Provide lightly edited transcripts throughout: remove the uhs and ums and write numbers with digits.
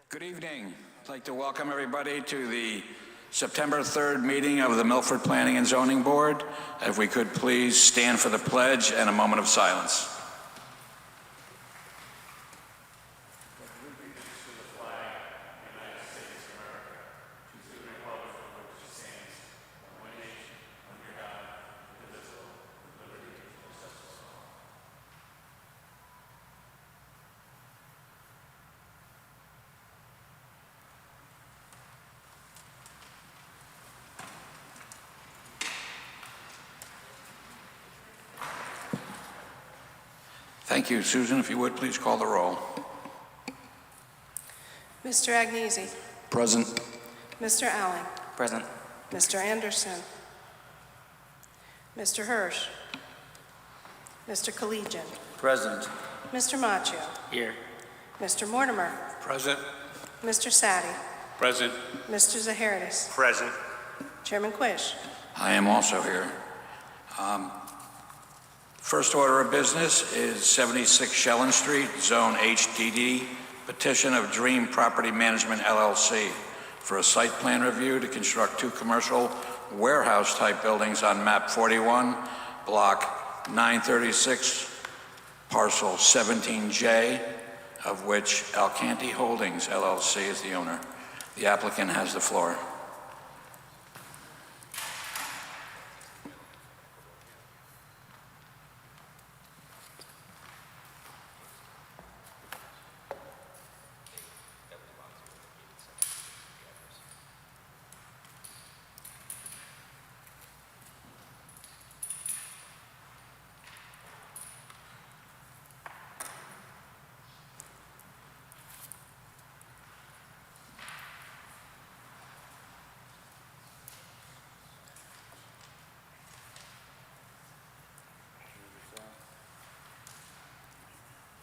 Good evening. I'd like to welcome everybody to the September 3rd meeting of the Milford Planning and Zoning Board. If we could please stand for the pledge and a moment of silence. Thank you. Susan, if you would, please call the roll. Mr. Agnesi. Present. Mr. Allen. Present. Mr. Anderson. Mr. Hirsch. Mr. Collegian. Present. Mr. Macchio. Here. Mr. Mortimer. Present. Mr. Sadi. Present. Mr. Zaharidis. Present. Chairman Quish. I am also here. First order of business is 76 Shellen Street, Zone HDD, petition of Dream Property Management LLC for a site plan review to construct two commercial warehouse-type buildings on map 41, block 936, parcel 17J, of which Alcanti Holdings LLC is the owner. The applicant has the floor.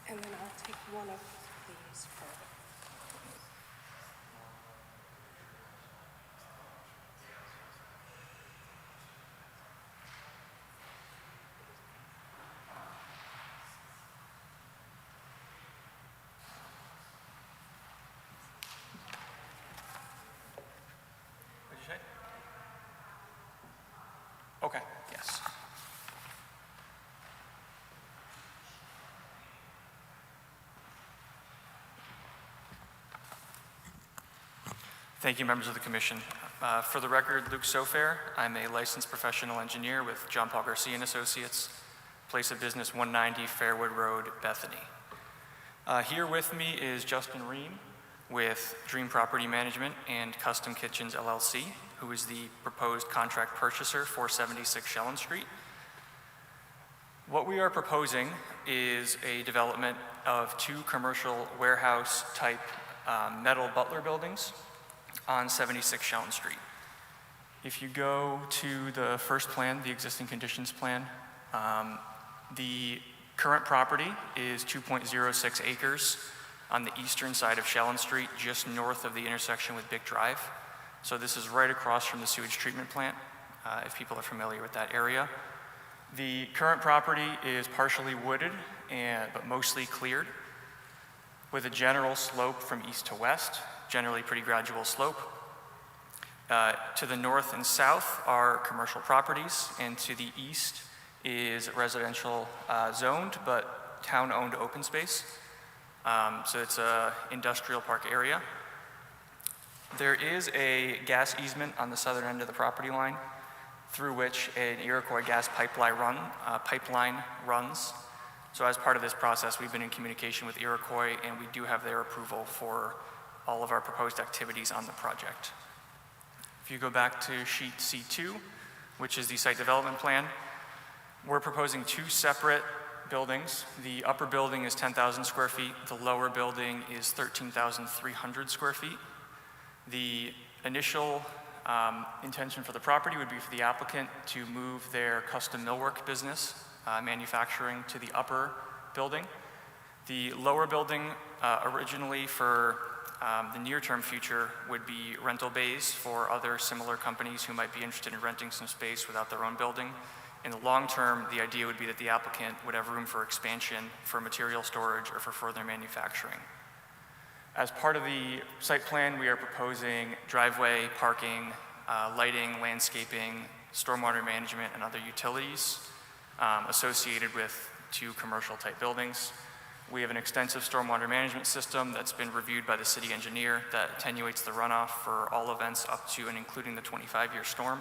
And then I'll take one of these for What did you say? Okay, yes. Thank you, members of the Commission. For the record, Luke Sofair. I'm a licensed professional engineer with John Paul Garcia and Associates, place of business 190 Fairwood Road, Bethany. Here with me is Justin Ream with Dream Property Management and Custom Kitchens LLC, who is the proposed contract purchaser for 76 Shellen Street. What we are proposing is a development of two commercial warehouse type metal butler buildings on 76 Shellen Street. If you go to the first plan, the existing conditions plan, the current property is 2.06 acres on the eastern side of Shellen Street, just north of the intersection with Bick Drive. So this is right across from the sewage treatment plant, if people are familiar with that area. The current property is partially wooded, but mostly cleared, with a general slope from east to west, generally pretty gradual slope. To the north and south are commercial properties, and to the east is residential zoned, but town-owned open space. So it's an industrial park area. There is a gas easement on the southern end of the property line through which an Iroquois gas pipeline runs. So as part of this process, we've been in communication with Iroquois, and we do have their approval for all of our proposed activities on the project. If you go back to sheet C2, which is the site development plan, we're proposing two separate buildings. The upper building is 10,000 square feet. The lower building is 13,300 square feet. The initial intention for the property would be for the applicant to move their custom millwork business, manufacturing, to the upper building. The lower building originally for the near-term future would be rental bays for other similar companies who might be interested in renting some space without their own building. In the long term, the idea would be that the applicant would have room for expansion, for material storage, or for further manufacturing. As part of the site plan, we are proposing driveway, parking, lighting, landscaping, stormwater management, and other utilities associated with 2 commercial-type buildings. We have an extensive stormwater management system that's been reviewed by the city engineer that attenuates the runoff for all events up to and including the 25-year storm.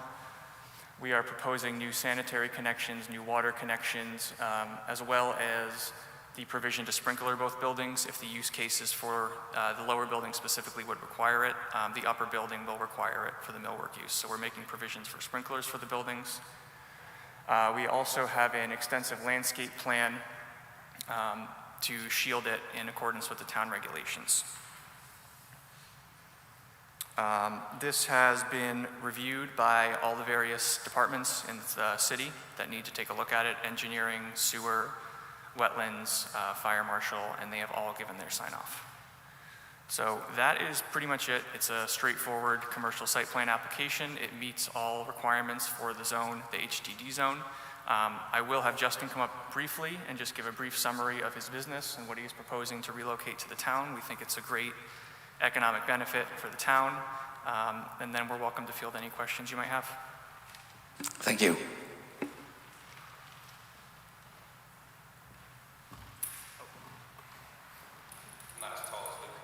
We are proposing new sanitary connections, new water connections, as well as the provision to sprinkler both buildings if the use cases for the lower building specifically would require it. The upper building will require it for the millwork use. So we're making provisions for sprinklers for the buildings. We also have an extensive landscape plan to shield it in accordance with the town regulations. This has been reviewed by all the various departments in the city that need to take a look at it: engineering, sewer, wetlands, fire marshal, and they have all given their sign off. So that is pretty much it. It's a straightforward commercial site plan application. It meets all requirements for the zone, the HDD zone. I will have Justin come up briefly and just give a brief summary of his business and what he is proposing to relocate to the town. We think it's a great economic benefit for the town, and then we're welcome to field any questions you might have. Thank you. Not as tall as Luke.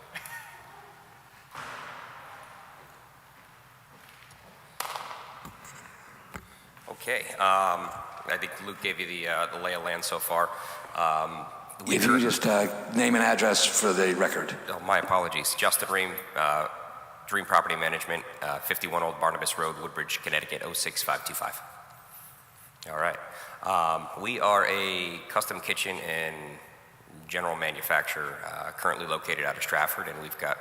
Okay, I think Luke gave you the lay of land so far. If you just name and address for the record. Oh, my apologies. Justin Ream, Dream Property Management, 51 Old Barnabas Road, Woodbridge, Connecticut, 06525. All right. We are a custom kitchen and general manufacturer currently located out of Stratford, and we've got,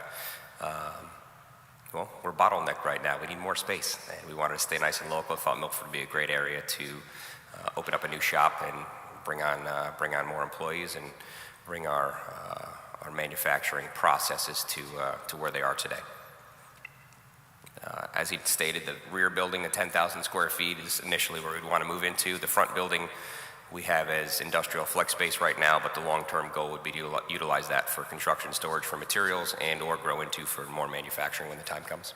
well, we're bottlenecked right now. We need more space, and we wanted to stay nice and local. I thought Milford would be a great area to open up a new shop and bring on more employees and bring our manufacturing processes to where they are today. As he stated, the rear building, the 10,000 square feet, is initially where we'd want to move into. The front building we have as industrial flex space right now, but the long-term goal would be to utilize that for construction storage for materials and or grow into for more manufacturing when the time comes.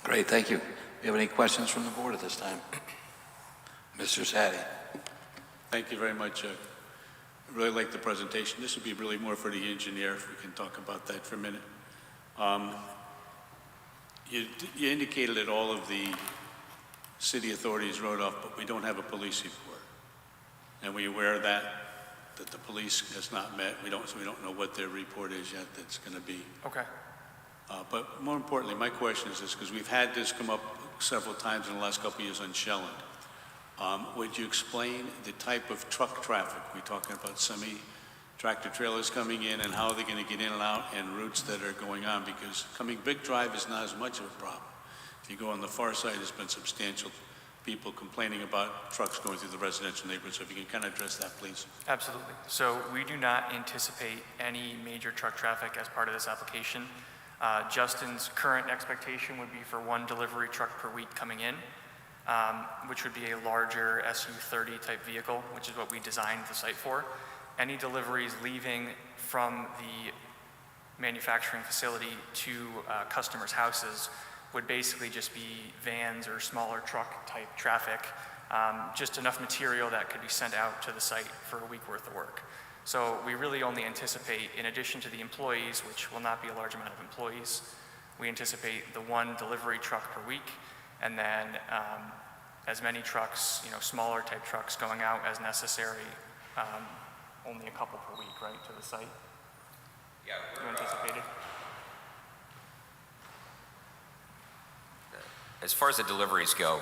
Great, thank you. Do you have any questions from the board at this time? Mr. Sadie. Thank you very much. I really like the presentation. This would be really more for the engineer, if we can talk about that for a minute. You indicated that all of the city authorities wrote off, but we don't have a police report. And we aware of that the police has not met. So we don't know what their report is yet that's going to be. Okay. But more importantly, my question is this, because we've had this come up several times in the last couple of years on Shelland. Would you explain the type of truck traffic? We're talking about semi-tractor trailers coming in, and how they're going to get in and out, and routes that are going on, because coming Big Drive is not as much of a problem. If you go on the far side, there's been substantial people complaining about trucks going through the residential neighborhood. So if you can kind of address that, please. Absolutely. So we do not anticipate any major truck traffic as part of this application. Justin's current expectation would be for 1 delivery truck per week coming in, which would be a larger SU-30 type vehicle, which is what we designed the site for. Any deliveries leaving from the manufacturing facility to customers' houses would basically just be vans or smaller truck type traffic, just enough material that could be sent out to the site for a week worth of work. So we really only anticipate, in addition to the employees, which will not be a large amount of employees, we anticipate the 1 delivery truck per week, and then as many trucks, smaller type trucks going out as necessary, only a couple per week, right, to the site? Yeah, you anticipated? As far as the deliveries go,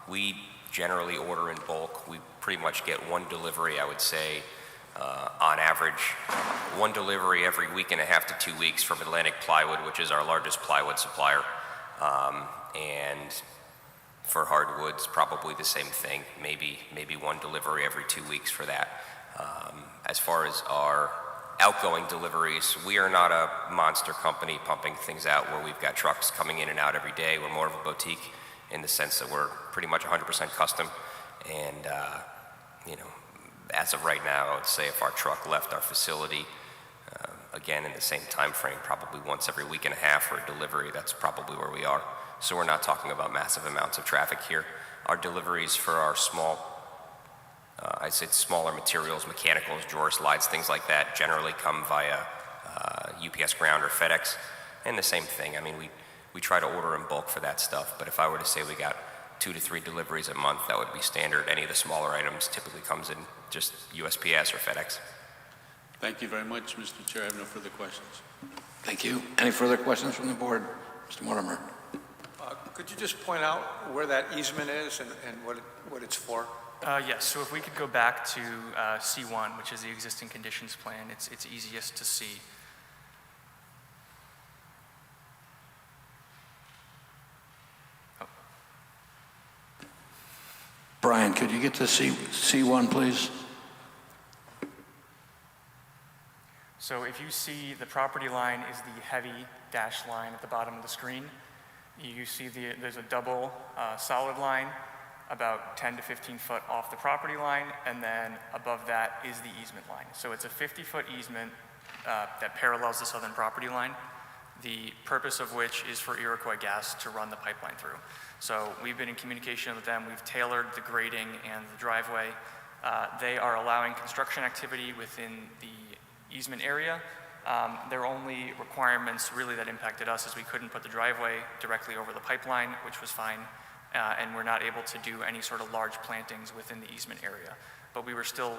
we generally order in bulk. We pretty much get 1 delivery, I would say, on average, 1 delivery every week and a half to 2 weeks from Atlantic Plywood, which is our largest plywood supplier. And for hardwoods, probably the same thing, maybe 1 delivery every 2 weeks for that. As far as our outgoing deliveries, we are not a monster company pumping things out where we've got trucks coming in and out every day. We're more of a boutique in the sense that we're pretty much 100% custom. And, as of right now, I would say if our truck left our facility, again, in the same time frame, probably once every week and a half for a delivery. That's probably where we are. So we're not talking about massive amounts of traffic here. Our deliveries for our I'd say smaller materials, mechanicals, drawers, slides, things like that, generally come via UPS Ground or FedEx. And the same thing, I mean, we try to order in bulk for that stuff, but if I were to say we got 2 to 3 deliveries a month, that would be standard. Any of the smaller items typically comes in just USPS or FedEx. Thank you very much, Mr. Chair. I have no further questions. Thank you. Any further questions from the board? Mr. Mortimer? Could you just point out where that easement is and what it's for? Yes, so if we could go back to C1, which is the existing conditions plan, it's easiest to see. Brian, could you get to C1, please? So if you see the property line is the heavy dashed line at the bottom of the screen, you see there's a double solid line about 10 to 15 foot off the property line, and then above that is the easement line. So it's a 50-foot easement that parallels the southern property line, the purpose of which is for Iroquois Gas to run the pipeline through. So we've been in communication with them. We've tailored the grading and the driveway. They are allowing construction activity within the easement area. Their only requirements really that impacted us is we couldn't put the driveway directly over the pipeline, which was fine, and we're not able to do any sort of large plantings within the easement area. But we were still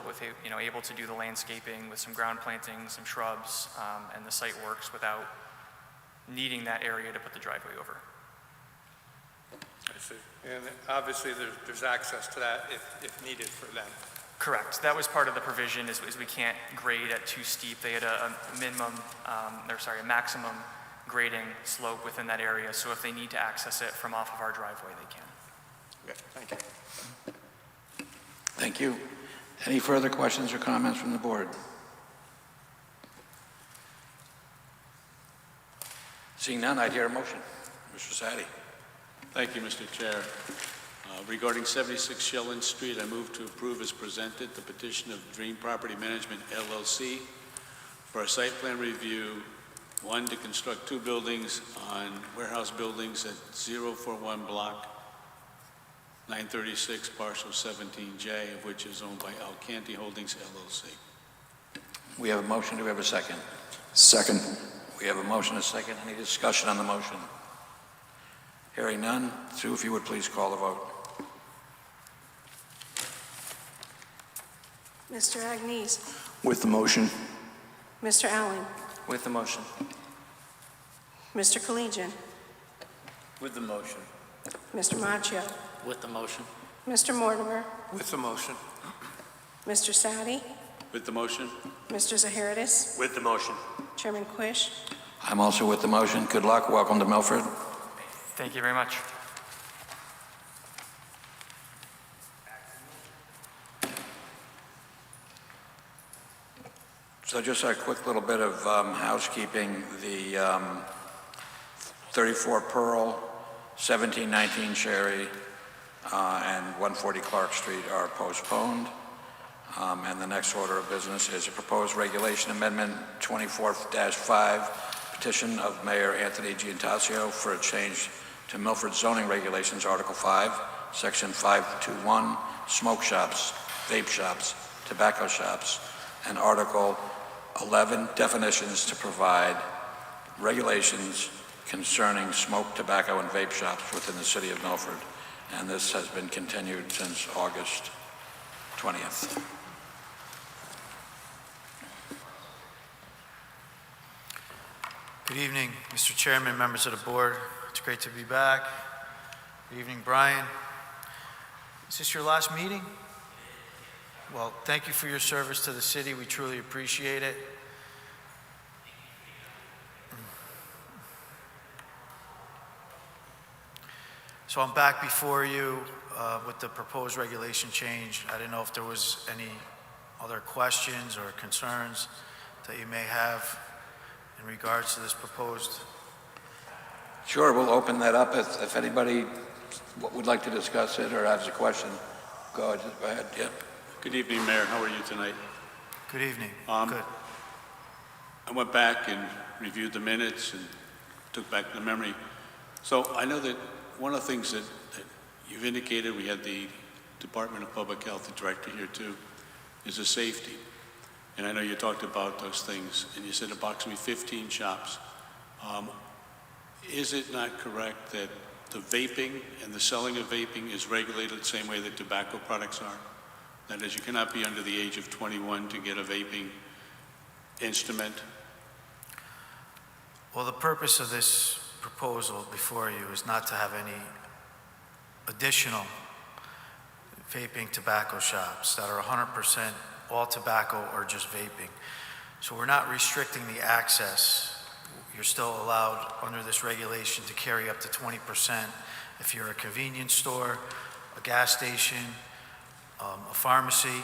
able to do the landscaping with some ground plantings, some shrubs, and the site works without needing that area to put the driveway over. I see. And obviously there's access to that if needed for them. Correct. That was part of the provision is we can't grade at too steep. They had a maximum grading slope within that area. So if they need to access it from off of our driveway, they can. Okay, thank you. Thank you. Any further questions or comments from the board? Seeing none, I'd hear a motion. Mr. Sadi. Thank you, Mr. Chair. Regarding 76 Shellen Street, I move to approve as presented the petition of Dream Property Management LLC for a site plan review, one, to construct 2 buildings on warehouse buildings at 041 Block 936, parcel 17J, of which is owned by Alcanti Holdings LLC. We have a motion. Do we have a second? Second. We have a motion and a second. Any discussion on the motion? Hearing none. Sue, if you would please call the vote. Mr. Agnese, With the motion. Mr. Allen, With the motion. Mr. Collegian, With the motion. Mr. Macchio, With the motion. Mr. Mortimer, With the motion. Mr. Sadi, With the motion? Mr. Zaharidis, With the motion. Chairman Quish. I'm also with the motion. Good luck. Welcome to Milford. Thank you very much. So just a quick little bit of housekeeping. The 34 Pearl, 1719 Cherry, and 140 Clark Street are postponed. And the next order of business is a proposed regulation amendment 24-5, petition of Mayor Anthony Giantasio for a change to Milford zoning regulations, Article 5, Section 521, smoke shops, vape shops, tobacco shops, and Article 11, definitions to provide regulations concerning smoke, tobacco, and vape shops within the city of Milford. And this has been continued since August 20th. Good evening, Mr. Chairman, members of the board. It's great to be back. Good evening, Brian. Is this your last meeting? Well, thank you for your service to the city. We truly appreciate it. So I'm back before you with the proposed regulation change. I didn't know if there was any other questions or concerns that you may have in regards to this proposed. Sure, we'll open that up. If anybody would like to discuss it or has a question, go ahead. Yeah. Good evening, Mayor. How are you tonight? Good evening. Um, Good. I went back and reviewed the minutes and took back the memory. So I know that one of the things that you've indicated, we had the Department of Public Health, the director here too, is the safety. And I know you talked about those things, and you said approximately 15 shops. Is it not correct that the vaping and the selling of vaping is regulated the same way that tobacco products are? That is, you cannot be under the age of 21 to get a vaping instrument? Well, the purpose of this proposal before you is not to have any additional vaping tobacco shops that are 100% all tobacco or just vaping. So we're not restricting the access. You're still allowed under this regulation to carry up to 20% if you're a convenience store, a gas station, a pharmacy.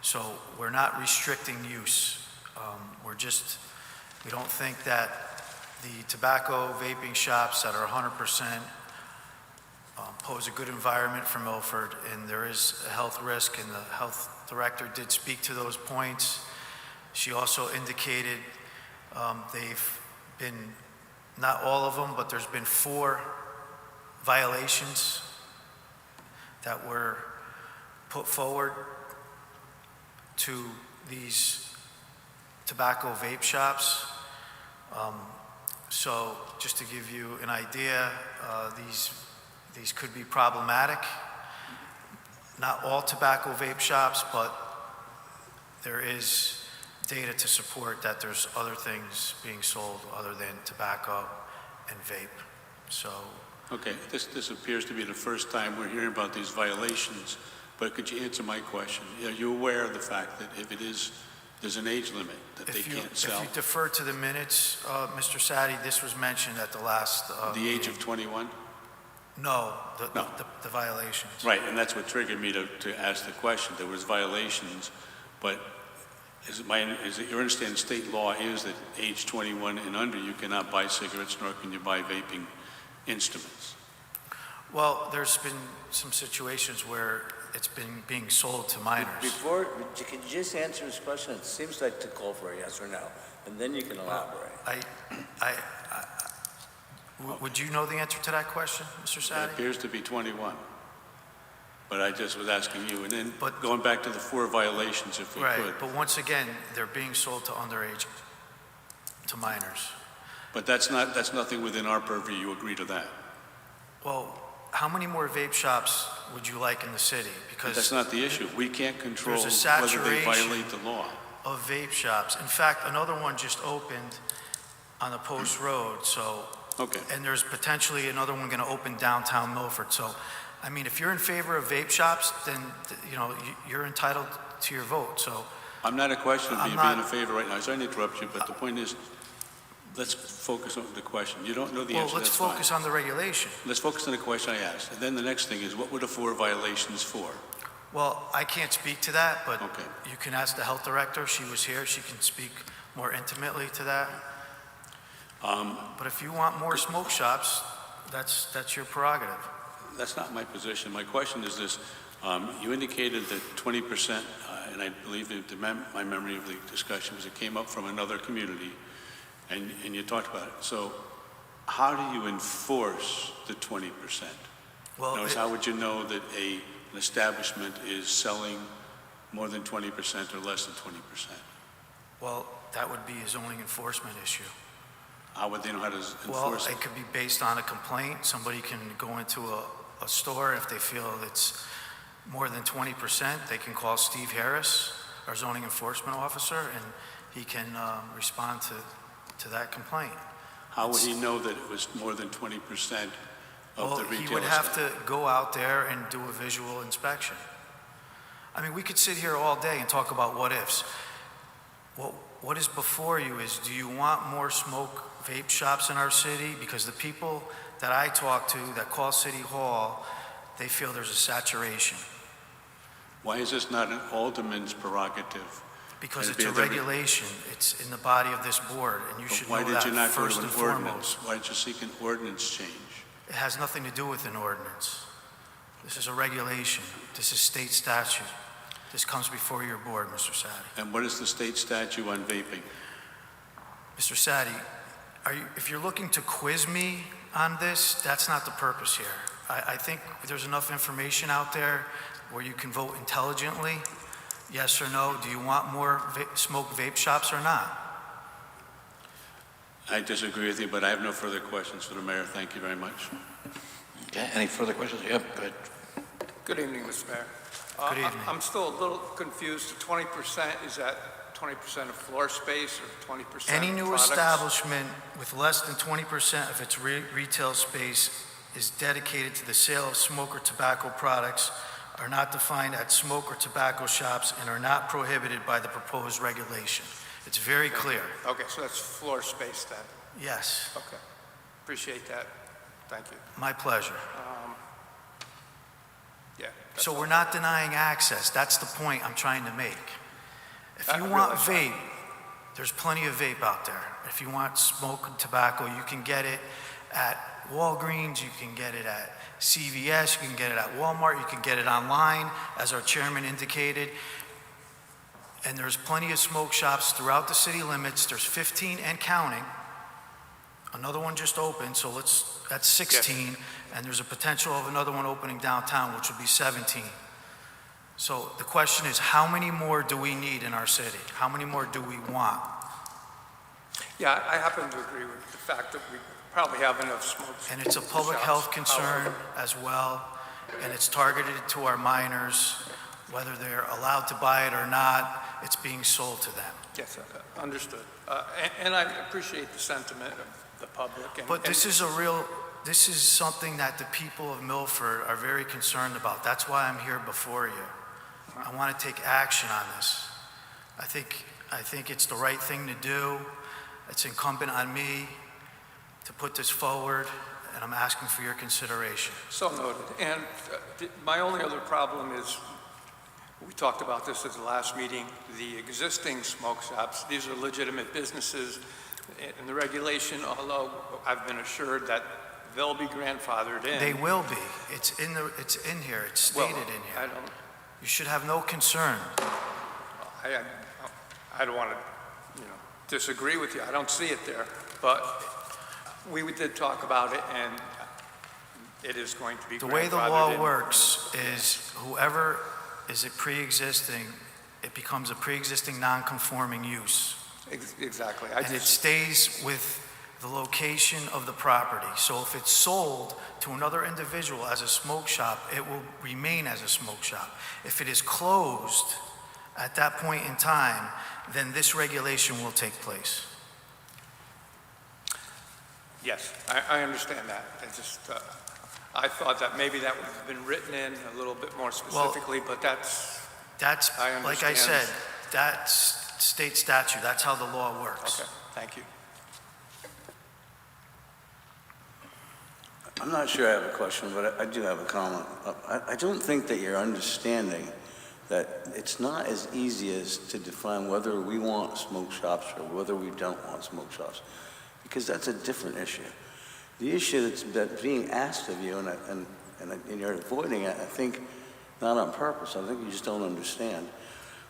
So we're not restricting use. We don't think that the tobacco vaping shops that are 100% pose a good environment for Milford, and there is a health risk, and the health director did speak to those points. She also indicated they've been, not all of them, but there's been 4 violations that were put forward to these tobacco vape shops. So just to give you an idea, these could be problematic. Not all tobacco vape shops, but there is data to support that there's other things being sold other than tobacco and vape. So, Okay, this appears to be the first time we're hearing about these violations, but could you answer my question? Are you aware of the fact that if it is, there's an age limit that they can't sell? if you defer to the minutes, Mr. Sadi, this was mentioned at the last. The age of 21? No, No. the violations. Right, and that's what triggered me to ask the question. There was violations, but is it your understanding state law is that age 21 and under, you cannot buy cigarettes, nor can you buy vaping instruments? Well, there's been some situations where it's been being sold to minors. Before, can you just answer his question? It seems like to call for a yes or no, and then you can elaborate. Would you know the answer to that question, Mr. It Sadi? appears to be 21. But I just was asking you, and then But- going back to the 4 violations, if we Right, could. but once again, they're being sold to underage, to minors. But that's nothing within our purview, you agree to that? Well, how many more vape shops would you like in the city? But that's Because not the issue. We can't control There's a whether they saturation. violate the law. of vape shops. In fact, another one just opened on the Post Road, so, Okay. and there's potentially another one gonna open downtown Milford. So, I mean, if you're in favor of vape shops, then, you know, you're entitled to your vote, so. I'm not a question of I'm you not- being in favor right now. Sorry to interrupt you, but the point is, let's focus on the question. You don't know the Well, answer, let's that's fine. focus on the regulation. Let's focus on the question I asked. And then the next thing is, what were the 4 violations for? Well, I can't speak to that, but Okay. you can ask the health director. She was here. She can speak more intimately to that. But if you want more smoke shops, that's your prerogative. That's not my position. My question is this. You indicated that 20%, and I believe that my memory of the discussion was it came up from another community, and you talked about it. So how do you enforce the 20%? Well, In other words, how would you know that an establishment is selling more than 20% or less than 20%? well, that would be a zoning enforcement issue. How would they know how to Well, enforce it? it could be based on a complaint. Somebody can go into a store if they feel it's more than 20%. They can call Steve Harris, our zoning enforcement officer, and he can respond to that complaint. How would he know that it was more than 20% of Well, the retail he would have establishment? to go out there and do a visual inspection. I mean, we could sit here all day and talk about what ifs. What is before you is, do you want more smoke vape shops in our city? Because the people that I talk to that call City Hall, they feel there's a saturation Why is this not an alderman's prerogative? because It'd it's be a a different- regulation. It's in the body of this board, and you But should why know did that you not go first to an and ordinance? foremost. Why did you seek an ordinance change? It has nothing to do with an ordinance. This is a regulation. This is state statute. This comes before your board, Mr. Sadi. And what is the state statute on vaping? Mr. Sadi, if you're looking to quiz me on this, that's not the purpose here. I think there's enough information out there where you can vote intelligently, yes or no. Do you want more smoke vape shops or not? I disagree with you, but I have no further questions for the mayor. Thank you very much. Okay, any further questions? Yep, good. Good evening, Mr. Mayor. Good evening. I'm still a little confused. 20%, is that 20% of floor space or 20% Any new products? establishment with less than 20% of its retail space is dedicated to the sale of smoke or tobacco products, are not defined as smoke or tobacco shops, and are not prohibited by the proposed regulation. It's very clear. Okay, so that's floor space then. Yes, Okay. Appreciate that. Thank you. my pleasure. Yeah. that's So all. we're not denying access. That's the point I'm trying to make. If I you want realize that. vape, there's plenty of vape out there. If you want smoke and tobacco, you can get it at Walgreens, you can get it at CVS, you can get it at Walmart, you can get it online, as our chairman indicated. And there's plenty of smoke shops throughout the city limits. There's 15 and counting. Another one just opened, so that's 16. And there's a potential of another one opening downtown, which would be 17. So the question is, how many more do we need in our city? How many more do we want? Yeah, I happen to agree with the fact that we probably have enough smoke. And it's a public shops. health concern However, as well, and it's targeted to our minors, whether they're allowed to buy it or not, it's being sold to them. Yes, understood. And I appreciate the sentiment of the public. But this is something that the people of Milford are very concerned about. That's why I'm here before you. I want to take action on this. I think it's the right thing to do. It's incumbent on me to put this forward, and I'm asking for your consideration. So noted. And my only other problem is, we talked about this at the last meeting, the existing smoke shops, these are legitimate businesses, and the regulation, although I've been assured that they'll be grandfathered in. They will be. It's in here. It's stated Well, in I here. don't, You should have no concern. I don't want to, disagree with you. I don't see it there. But we did talk about it, and it is going to be The way the grandfathered law in. works is whoever is a pre-existing, it becomes a pre-existing non-conforming use. Exactly. And it stays with the location of the property. So if it's sold to another individual as a smoke shop, it will remain as a smoke shop. If it is closed at that point in time, then this regulation will take place. Yes, I understand that. I thought that maybe that would have been written in a little bit more specifically, but that's, That's, I like I said, understand. that's state statute. That's how the law works. okay, thank you. I'm not sure I have a question, but I do have a comment. I don't think that you're understanding that it's not as easy as to define whether we want smoke shops or whether we don't want smoke shops, because that's a different issue. The issue that's being asked of you, and you're avoiding it, I think, not on purpose. I think you just don't understand.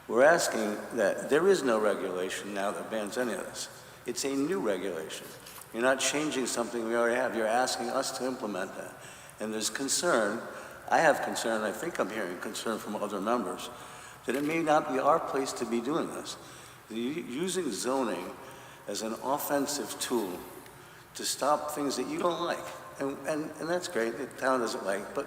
We're asking that there is no regulation now that bans any of this. It's a new regulation. You're not changing something we already have. You're asking us to implement that. And there's concern, I have concern, I think I'm hearing concern from other members, that it may not be our place to be doing this. Using zoning as an offensive tool to stop things that you don't like. And that's great, the town doesn't like, but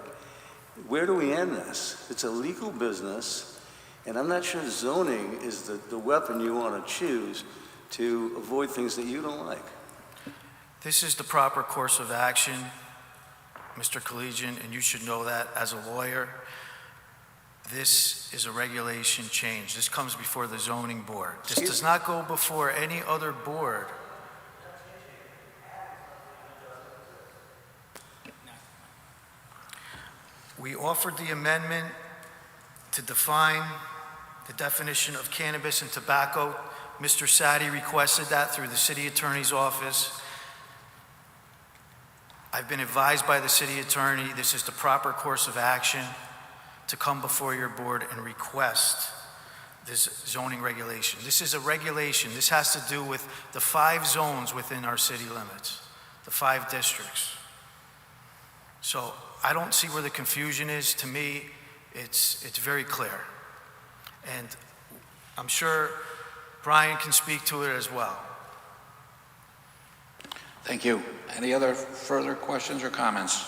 where do we end this? It's a legal business, and I'm not sure zoning is the weapon you want to choose to avoid things that you don't like. This is the proper course of action, Mr. Collegian, and you should know that as a lawyer. This is a regulation change. This comes before the zoning board. This does not go before any other board. We offered the amendment to define the definition of cannabis and tobacco. Mr. Sadi requested that through the city attorney's office. I've been advised by the city attorney this is the proper course of action to come before your board and request this zoning regulation. This is a regulation. This has to do with the 5 zones within our city limits, the 5 districts. So I don't see where the confusion is. To me, it's very clear. And I'm sure Brian can speak to it as well. Thank you. Any other further questions or comments?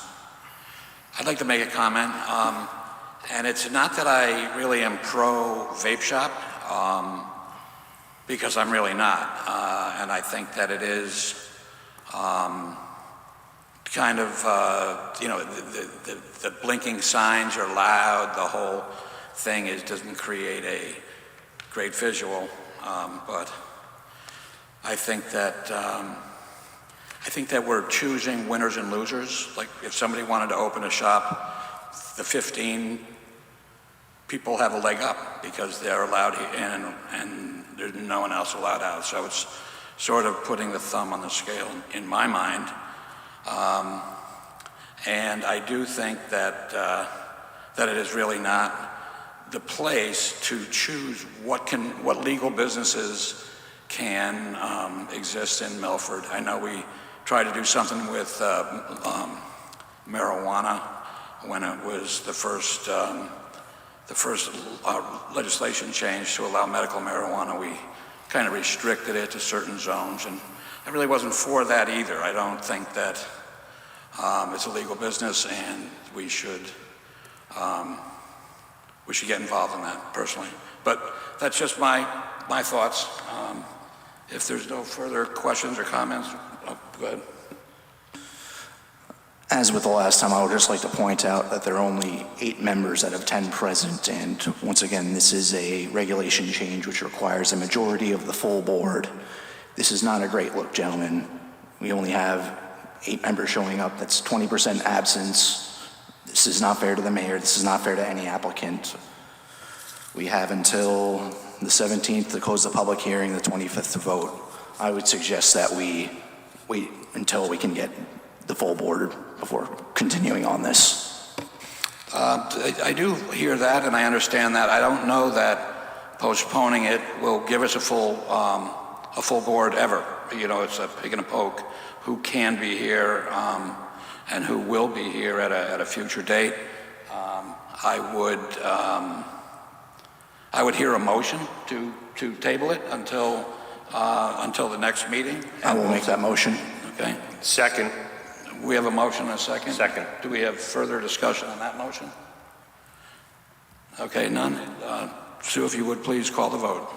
I'd like to make a comment, and it's not that I really am pro vape shop, because I'm really not, and I think that it is kind of, the blinking signs are loud, the whole thing doesn't create a great visual, but I think that we're choosing winners and losers. Like if somebody wanted to open a shop, the 15 people have a leg up because they're allowed in and there's no one else allowed out. So it's sort of putting the thumb on the scale in my mind. And I do think that it is really not the place to choose what legal businesses can exist in Milford. I know we tried to do something with marijuana when it was the first legislation change to allow medical marijuana. We kind of restricted it to certain zones, and I really wasn't for that either. I don't think that it's a legal business, and we should get involved in that personally. But that's just my thoughts. If there's no further questions or comments, go ahead. As with the last time, I would just like to point out that there are only 8 members out of 10 present, and once again, this is a regulation change which requires a majority of the full board. This is not a great look, gentlemen. We only have 8 members showing up. That's 20% absence. This is not fair to the mayor. This is not fair to any applicant. We have until the 17th to close the public hearing, the 25th to vote. I would suggest that we wait until we can get the full board before continuing on this. I do hear that, and I understand that. I don't know that postponing it will give us a full board ever. You know, it's a pig and a poke. Who can be here and who will be here at a future date? I would hear a motion to table it until the next meeting. I will make that motion. Okay. Second. We have a motion and a second. Second. Do we have further discussion on that motion? Okay, none. Sue, if you would please call the vote.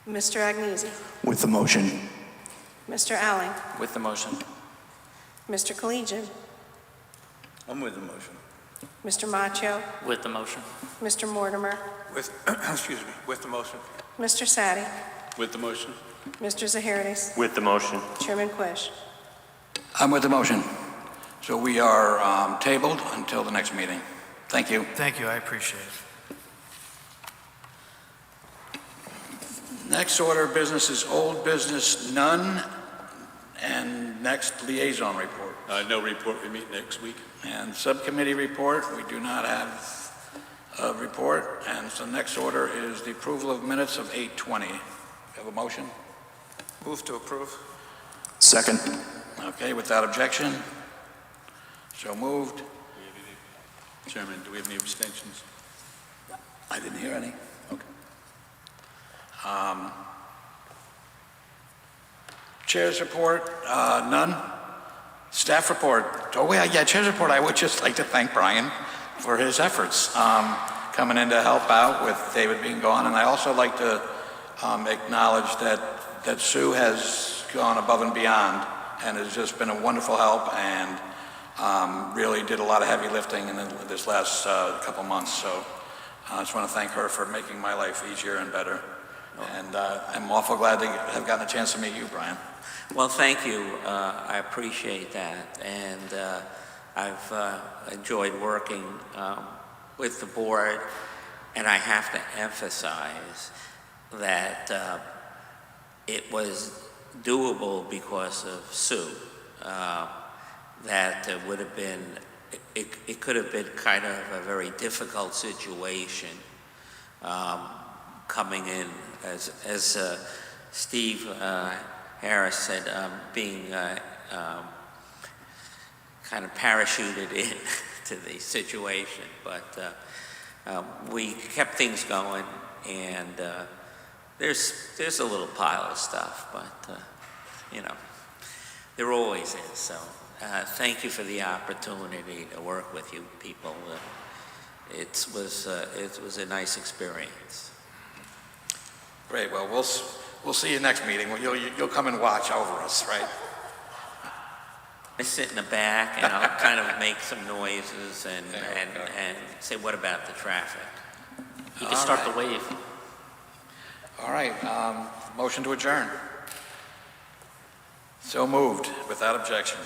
Mr. Agnesi, With the motion. Mr. Allen, With the motion. Mr. Collegian, I'm with the motion. Mr. Macchio, With the motion. Mr. Mortimer, With, excuse me, with the motion. Mr. Sadi, With the motion? Mr. Zahirides, With the motion. Chairman Quish. I'm with the motion. So we are tabled until the next meeting. Thank you. Thank you, I appreciate it. Next order of business is old business, none. And next, liaison report. No report. We meet next week. And subcommittee report, we do not have a report. And so next order is the approval of minutes of 8:20. Have a motion? Move to approve. Second. Okay, without objection. So moved. Chairman, do we have any abstentions? I didn't hear any. Okay. Chair's report, none. Staff report, oh yeah, chair's report, I would just like to thank Brian for his efforts coming in to help out with David being gone. And I also like to acknowledge that Sue has gone above and beyond and has just been a wonderful help and really did a lot of heavy lifting in this last couple months. So I just want to thank her for making my life easier and better. And I'm awful glad to have gotten a chance to meet you, Brian. Well, thank you. I appreciate that. And I've enjoyed working with the board. And I have to emphasize that it was doable because of Sue. That would have been it could have been kind of a very difficult situation coming in, as Steve Harris said, being kind of parachuted in to the situation. But we kept things going, and there's a little pile of stuff, but there always is. So thank you for the opportunity to work with you people. It was a nice experience. Great, well, we'll see you next meeting. You'll come and watch over us, right? I sit in the back and I'll kind of make some noises and say, what about the traffic? You can start the wave. All right, motion to adjourn. So moved, without objection.